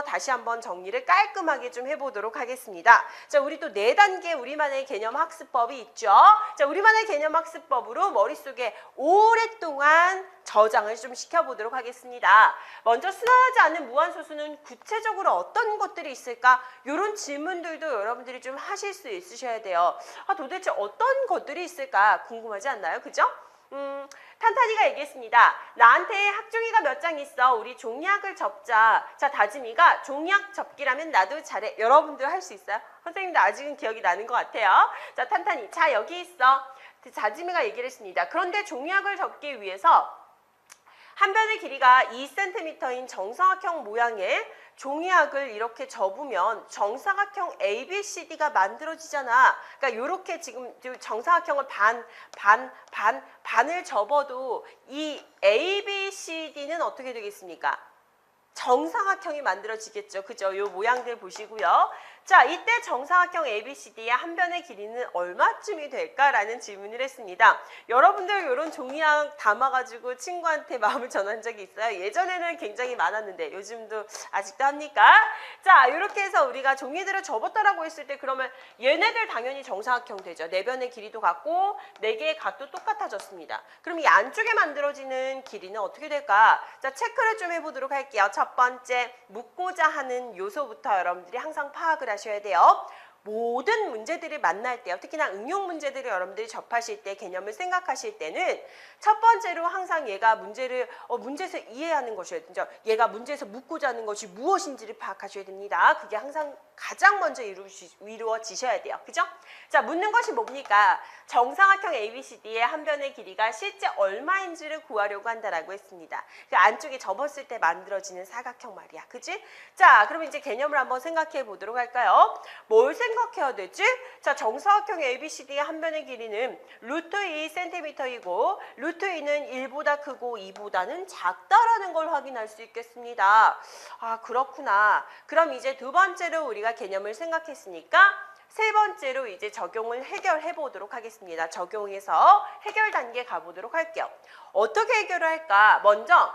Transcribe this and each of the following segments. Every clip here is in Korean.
해서 다시 한번 정리를 깔끔하게 좀 해보도록 하겠습니다. 자, 우리 또 4단계 우리만의 개념 학습법이 있죠. 자, 우리만의 개념 학습법으로 머릿속에 오랫동안 저장을 좀 시켜보도록 하겠습니다. 먼저 순환하지 않는 무한소수는 구체적으로 어떤 것들이 있을까? 이런 질문들도 여러분들이 좀 하실 수 있으셔야 돼요. 도대체 어떤 것들이 있을까 궁금하지 않나요? 그죠? 탄탄이가 얘기했습니다. 나한테 학종이가 몇 장 있어. 우리 종이학을 접자. 자, 다짐이가 종이학 접기라면 나도 잘해. 여러분들 할 수 있어요? 선생님도 아직은 기억이 나는 것 같아요. 자, 탄탄이. 자, 여기 있어. 다짐이가 얘기를 했습니다. 그런데 종이학을 접기 위해서 한 변의 길이가 2cm인 정사각형 모양의 종이학을 이렇게 접으면 정사각형 ABCD가 만들어지잖아. 그러니까 이렇게 지금 정사각형을 반을 접어도 이 ABCD는 어떻게 되겠습니까? 정사각형이 만들어지겠죠. 그죠? 요 모양들 보시고요. 자, 이때 정사각형 ABCD의 한 변의 길이는 얼마쯤이 될까라는 질문을 했습니다. 여러분들 이런 종이학 담아가지고 친구한테 마음을 전한 적이 있어요? 예전에는 굉장히 많았는데 요즘도 아직도 합니까? 자, 이렇게 해서 우리가 종이들을 접었다라고 했을 때 그러면 얘네들 당연히 정사각형 되죠. 4변의 길이도 같고 4개의 각도 똑같아졌습니다. 그럼 이 안쪽에 만들어지는 길이는 어떻게 될까? 자, 체크를 좀 해보도록 할게요. 첫 번째, 묻고자 하는 요소부터 여러분들이 항상 파악을 하셔야 돼요. 모든 문제들을 만날 때요. 특히나 응용 문제들을 여러분들이 접하실 때 개념을 생각하실 때는 첫 번째로 항상 얘가 문제에서 이해하는 것이어야 되죠. 얘가 문제에서 묻고자 하는 것이 무엇인지를 파악하셔야 됩니다. 그게 항상 가장 먼저 이루어지셔야 돼요. 그죠? 자, 묻는 것이 뭡니까? 정사각형 ABCD의 한 변의 길이가 실제 얼마인지를 구하려고 한다라고 했습니다. 그 안쪽에 접었을 때 만들어지는 사각형 말이야. 그지? 자, 그럼 이제 개념을 한번 생각해 보도록 할까요? 뭘 생각해야 되지? 자, 정사각형 ABCD의 한 변의 길이는 루트 2cm이고 루트 2는 1보다 크고 2보다는 작다라는 걸 확인할 수 있겠습니다. 아, 그렇구나. 그럼 이제 두 번째로 우리가 개념을 생각했으니까 세 번째로 이제 적용을 해결해 보도록 하겠습니다. 적용해서 해결 단계 가보도록 할게요. 어떻게 해결을 할까? 먼저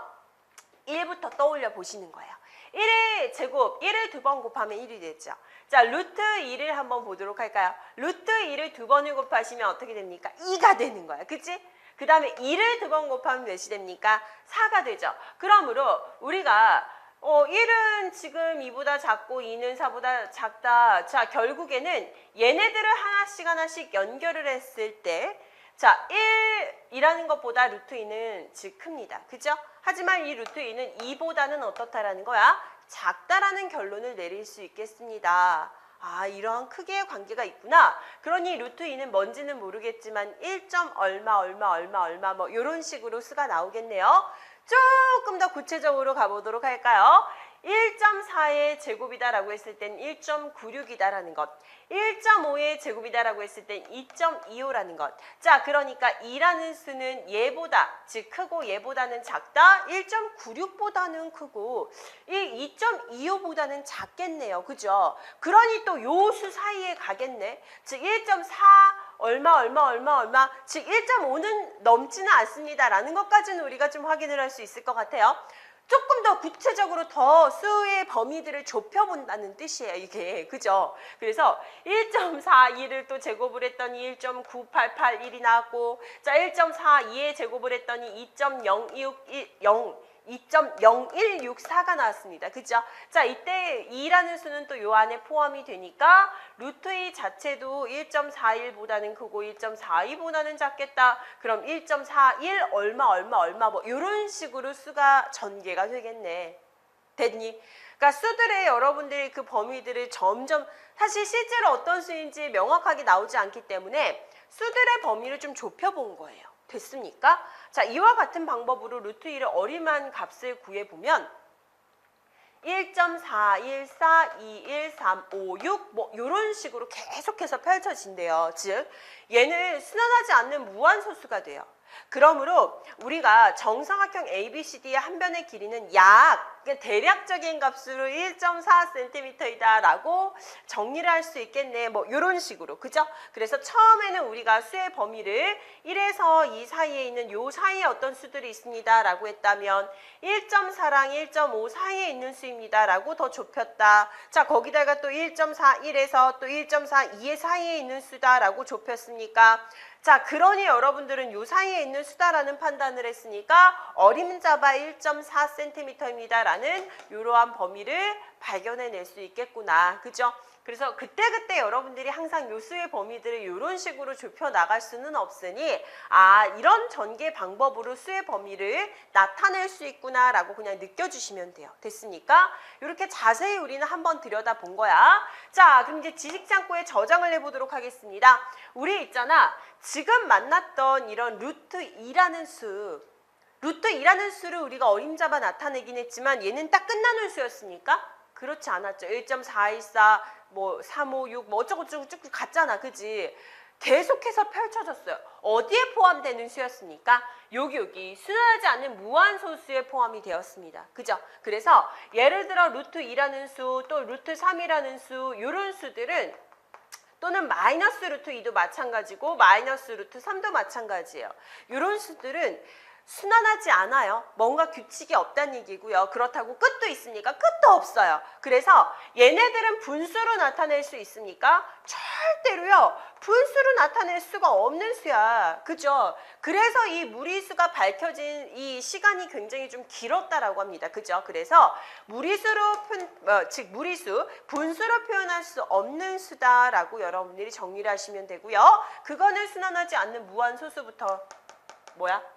1부터 떠올려 보시는 거예요. 1의 제곱, 1을 2번 곱하면 1이 되죠. 자, 루트 2를 한번 보도록 할까요? 루트 2를 2번을 곱하시면 어떻게 됩니까? 2가 되는 거야. 그치? 그 다음에 2를 2번 곱하면 몇이 됩니까? 4가 되죠. 그러므로 우리가 1은 지금 2보다 작고 2는 4보다 작다. 자, 결국에는 얘네들을 하나씩 연결을 했을 때 자, 1이라는 것보다 루트 2는 즉 큽니다. 그죠? 하지만 이 루트 2는 2보다는 어떻다라는 거야? 작다라는 결론을 내릴 수 있겠습니다. 아, 이러한 크기의 관계가 있구나. 그러니 루트 2는 뭔지는 모르겠지만 1. 얼마 뭐 이런 식으로 수가 나오겠네요. 조금 더 구체적으로 가보도록 할까요? 1.4의 제곱이다라고 했을 땐 1.96이다라는 것. 1.5의 제곱이다라고 했을 땐 2.25라는 것. 자, 그러니까 2라는 수는 얘보다, 즉 크고 얘보다는 작다. 1.96보다는 크고 이 2.25보다는 작겠네요. 그죠? 그러니 또 요 수 사이에 가겠네. 즉 1.4 얼마 즉 1.5는 넘지는 않습니다라는 것까지는 우리가 좀 확인을 할 수 있을 것 같아요. 조금 더 구체적으로 더 수의 범위들을 좁혀본다는 뜻이에요, 이게. 그죠? 그래서 1.42를 또 제곱을 했더니 1.9881이 나왔고, 자, 1.42에 제곱을 했더니 2.0164가 나왔습니다. 그죠? 자, 이때 2라는 수는 또 요 안에 포함이 되니까 루트 2 자체도 1.41보다는 크고 1.42보다는 작겠다. 그럼 1.41 얼마 뭐 이런 식으로 수가 전개가 되겠네. 됐니? 그러니까 수들의 여러분들이 그 범위들을 점점 사실 실제로 어떤 수인지 명확하게 나오지 않기 때문에 수들의 범위를 좀 좁혀본 거예요. 됐습니까? 자, 이와 같은 방법으로 루트 2를 어림한 값을 구해보면 1.41421356 뭐 이런 식으로 계속해서 펼쳐진대요. 즉 얘는 순환하지 않는 무한소수가 돼요. 그러므로 우리가 정사각형 ABCD의 한 변의 길이는 약 대략적인 값으로 1.4cm이다 라고 정리를 할 수 있겠네. 뭐 이런 식으로. 그죠? 그래서 처음에는 우리가 수의 범위를 1에서 2 사이에 있는 요 사이에 어떤 수들이 있습니다 라고 했다면 1.4랑 1.5 사이에 있는 수입니다 라고 더 좁혔다. 자, 거기다가 또 1.41에서 또 1.42의 사이에 있는 수다 라고 좁혔으니까 자, 그러니 여러분들은 요 사이에 있는 수다라는 판단을 했으니까 어림잡아 1.4cm입니다 라는 이러한 범위를 발견해낼 수 있겠구나. 그죠? 그래서 그때그때 여러분들이 항상 요 수의 범위들을 이런 식으로 좁혀 나갈 수는 없으니 이런 전개 방법으로 수의 범위를 나타낼 수 있구나 라고 그냥 느껴주시면 돼요. 됐습니까? 이렇게 자세히 우리는 한번 들여다본 거야. 자, 그럼 이제 지식창고에 저장을 해보도록 하겠습니다. 우리 있잖아. 지금 만났던 이런 루트 2라는 수, 루트 2라는 수를 우리가 어림잡아 나타내긴 했지만 얘는 딱 끝나는 수였으니까 그렇지 않았죠. 1.414, 뭐 356, 뭐 어쩌고저쩌고 쭉 갔잖아. 그지? 계속해서 펼쳐졌어요. 어디에 포함되는 수였습니까? 여기 순환하지 않는 무한소수에 포함이 되었습니다. 그죠? 그래서 예를 들어 루트 2라는 수, 또 루트 3이라는 수, 이런 수들은 또는 마이너스 루트 2도 마찬가지고 마이너스 루트 3도 마찬가지예요. 이런 수들은 순환하지 않아요. 뭔가 규칙이 없다는 얘기고요. 그렇다고 끝도 있습니까? 끝도 없어요. 그래서 얘네들은 분수로 나타낼 수 있습니까? 절대로요. 분수로 나타낼 수가 없는 수야. 그죠? 그래서 이 무리수가 밝혀진 이 시간이 굉장히 좀 길었다라고 합니다. 그죠? 그래서 무리수, 분수로 표현할 수 없는 수다라고 여러분들이 정리를 하시면 되고요. 그거는 순환하지 않는 무한소수부터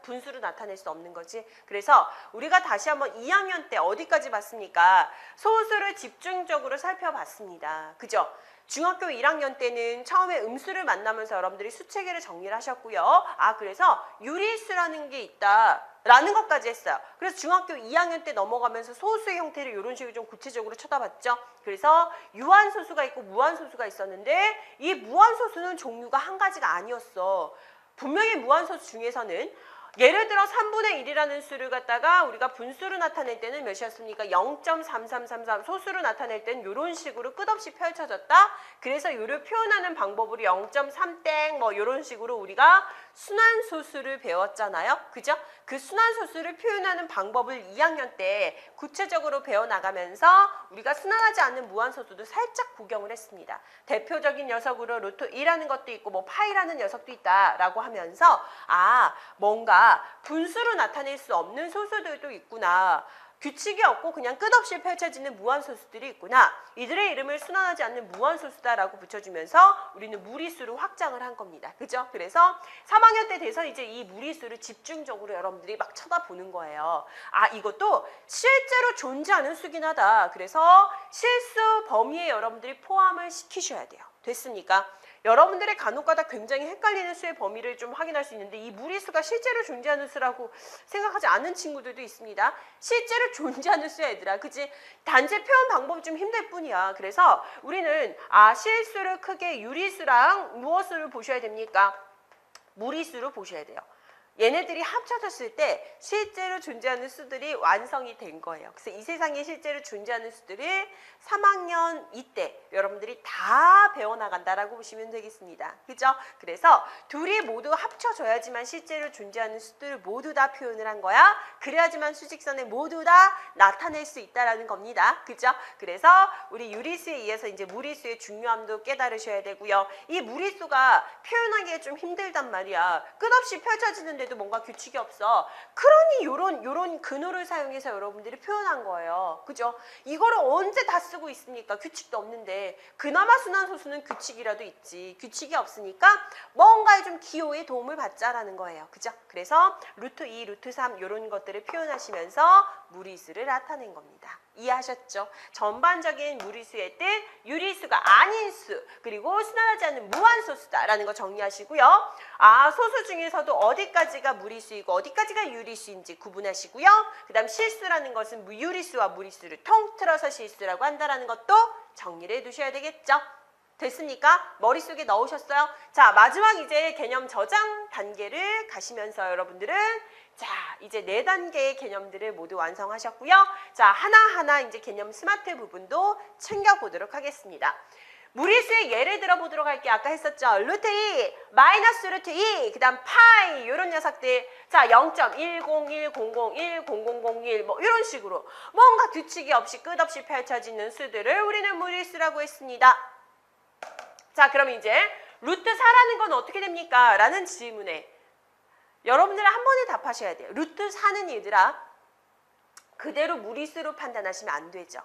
분수로 나타낼 수 없는 거지. 그래서 우리가 다시 한번 2학년 때 어디까지 봤습니까? 소수를 집중적으로 살펴봤습니다. 그죠? 중학교 1학년 때는 처음에 음수를 만나면서 여러분들이 수체계를 정리를 하셨고요. 그래서 유리수라는 게 있다. 라는 것까지 했어요. 그래서 중학교 2학년 때 넘어가면서 소수의 형태를 이런 식으로 좀 구체적으로 쳐다봤죠. 그래서 유한소수가 있고 무한소수가 있었는데 이 무한소수는 종류가 한 가지가 아니었어. 분명히 무한소수 중에서는 예를 들어 3분의 1이라는 수를 갖다가 우리가 분수로 나타낼 때는 몇이었습니까? 0.3333 소수로 나타낼 때는 이런 식으로 끝없이 펼쳐졌다. 그래서 이를 표현하는 방법으로 0.3땡 뭐 이런 식으로 우리가 순환소수를 배웠잖아요. 그죠? 그 순환소수를 표현하는 방법을 2학년 때 구체적으로 배워나가면서 우리가 순환하지 않는 무한소수도 살짝 구경을 했습니다. 대표적인 녀석으로 루트 2라는 것도 있고 뭐 파이라는 녀석도 있다라고 하면서 뭔가 분수로 나타낼 수 없는 소수들도 있구나. 규칙이 없고 그냥 끝없이 펼쳐지는 무한소수들이 있구나. 이들의 이름을 순환하지 않는 무한소수다라고 붙여주면서 우리는 무리수로 확장을 한 겁니다. 그죠? 그래서 3학년 때 돼서 이제 이 무리수를 집중적으로 여러분들이 막 쳐다보는 거예요. 이것도 실제로 존재하는 수긴 하다. 그래서 실수 범위에 여러분들이 포함을 시키셔야 돼요. 됐습니까? 여러분들의 간혹가다 굉장히 헷갈리는 수의 범위를 좀 확인할 수 있는데 이 무리수가 실제로 존재하는 수라고 생각하지 않는 친구들도 있습니다. 실제로 존재하는 수야 얘들아. 그치? 단지 표현 방법이 좀 힘들 뿐이야. 그래서 우리는 실수를 크게 유리수랑 무엇을 보셔야 됩니까? 무리수로 보셔야 돼요. 얘네들이 합쳐졌을 때 실제로 존재하는 수들이 완성이 된 거예요. 그래서 이 세상에 실제로 존재하는 수들을 3학년 이때 여러분들이 다 배워나간다라고 보시면 되겠습니다. 그죠? 그래서 둘이 모두 합쳐져야지만 실제로 존재하는 수들을 모두 다 표현을 한 거야. 그래야지만 수직선에 모두 다 나타낼 수 있다라는 겁니다. 그죠? 그래서 우리 유리수에 의해서 이제 무리수의 중요함도 깨달으셔야 되고요. 이 무리수가 표현하기에 좀 힘들단 말이야. 끝없이 펼쳐지는데 뭔가 규칙이 없어. 그러니 요런 근호를 사용해서 여러분들이 표현한 거예요. 그죠? 이거를 언제 다 쓰고 있습니까? 규칙도 없는데. 그나마 순환소수는 규칙이라도 있지. 규칙이 없으니까 뭔가에 좀 기호의 도움을 받자라는 거예요. 그죠? 그래서 루트 2, 루트 3 요런 것들을 표현하시면서 무리수를 나타낸 겁니다. 이해하셨죠? 전반적인 무리수의 뜻, 유리수가 아닌 수, 그리고 순환하지 않는 무한소수다라는 거 정리하시고요. 소수 중에서도 어디까지가 무리수이고 어디까지가 유리수인지 구분하시고요. 그 다음 실수라는 것은 유리수와 무리수를 통틀어서 실수라고 한다는 것도 정리를 해두셔야 되겠죠? 됐습니까? 머릿속에 넣으셨어요? 자, 마지막 이제 개념 저장 단계를 가시면서 여러분들은 자, 이제 4단계의 개념들을 모두 완성하셨고요. 자, 하나하나 이제 개념 스마트 부분도 챙겨보도록 하겠습니다. 무리수의 예를 들어보도록 할게요. 아까 했었죠. 루트 2, 마이너스 루트 2, 그 다음 파이 이런 녀석들. 자, 0.101001001 뭐 이런 식으로 뭔가 규칙이 없이 끝없이 펼쳐지는 수들을 우리는 무리수라고 했습니다. 자, 그럼 이제 루트 4라는 건 어떻게 됩니까? 라는 질문에 여러분들은 한 번에 답하셔야 돼요. 루트 4는 얘들아 그대로 무리수로 판단하시면 안 되죠.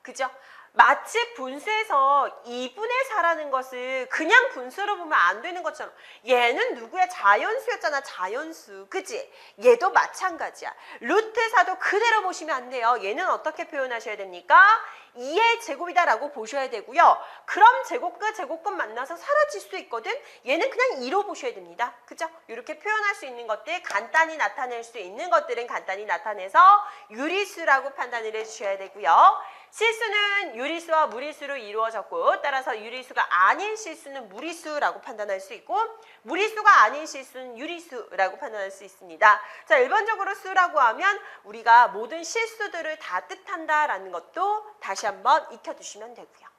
그죠? 마치 분수에서 2분의 4라는 것을 그냥 분수로 보면 안 되는 것처럼 얘는 누구야? 자연수였잖아. 자연수. 그치? 얘도 마찬가지야. 루트 4도 그대로 보시면 안 돼요. 얘는 어떻게 표현하셔야 됩니까? 2의 제곱이다 라고 보셔야 되고요. 그럼 제곱끝 제곱끝 만나서 사라질 수 있거든. 얘는 그냥 2로 보셔야 됩니다. 그죠? 이렇게 표현할 수 있는 것들, 간단히 나타낼 수 있는 것들은 간단히 나타내서 유리수라고 판단을 해주셔야 되고요. 실수는 유리수와 무리수로 이루어졌고 따라서 유리수가 아닌 실수는 무리수라고 판단할 수 있고 무리수가 아닌 실수는 유리수라고 판단할 수 있습니다. 자, 일반적으로 수라고 하면 우리가 모든 실수들을 다 뜻한다라는 것도 다시 한번 익혀두시면 되고요.